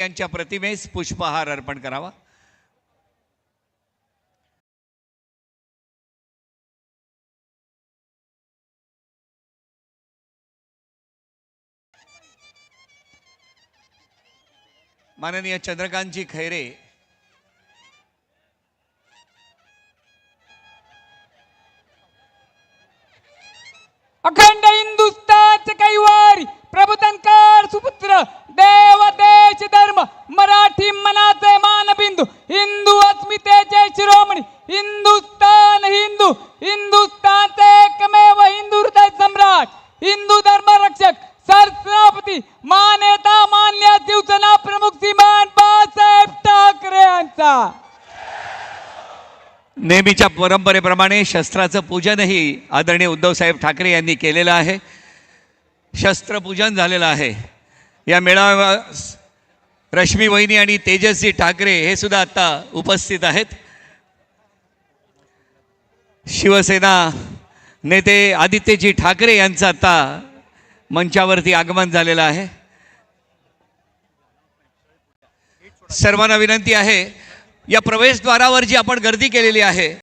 यांच्या प्रतिमेस पुष्पहार अर्पण करावा। माननीय चंद्रकांतजी खैरे अखंड हिंदुस्थानचे कैवारी प्रबोधनकार सुपुत्र देव देश धर्म मराठी मनाचे मानबिंदू हिंदू अस्मितेचे शिरोमणी हिंदुस्थान हिंदू हिंदुस्थानचे एकमेव हिंदू हृदय सम्राट हिंदू धर्म रक्षक सरसेनापती मान्यता मानल्या शिवसेना प्रमुख श्रीमान बाळासाहेब ठाकरे यांचा नेहमीच्या परंपरेप्रमाणे शस्त्राचं पूजनही आदरणीय उद्धव साहेब ठाकरे यांनी केलेलं आहे। शस्त्रपूजन झालेलं आहे। या मेळाव्यास रश्मी वहिनी आणि तेजस्वी ठाकरे हे सुद्धा आता उपस्थित आहेत। शिवसेना नेते आदित्यजी ठाकरे यांचं आता मंचावरती आगमन झालेलं आहे। सर्वांना विनंती आहे, या प्रवेशद्वारावर जी आपण गर्दी केलेली आहे